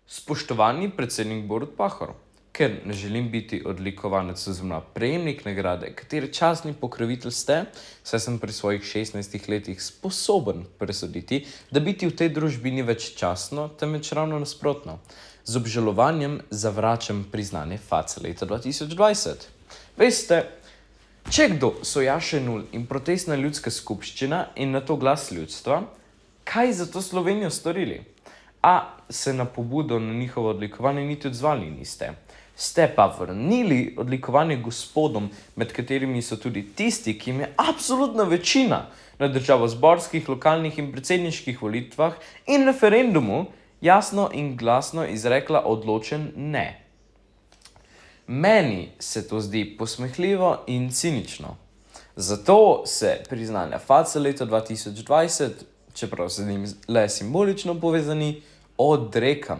Spoštovani predsednik Borut Pahor, ker ne želim biti odlikovanec oziroma prejemnik nagrade, katere častni pokrovitelj ste, saj sem pri svojih 16 letih sposoben presoditi, da biti v tej družbi ni več častno, temveč ravno nasprotno. Z obžalovanjem zavračam priznanje face leta 2020. Veste, če kdo so Jaše Nul in protestna ljudska skupščina in nato Glas ljudstva, kaj za to Slovenijo storili? A se na pobudo na njihovo odlikovanje niti odzvali niste. Ste pa vrnili odlikovanje gospodom, med katerimi so tudi tisti, ki jim je absolutna večina na državozborskih, lokalnih in predsedniških volitvah in referendumu jasno in glasno izrekla odločen ne. Meni se to zdi posmehljivo in cinično. Zato se priznanja face leta 2020, čeprav se njim le simbolično povezani, odrekam.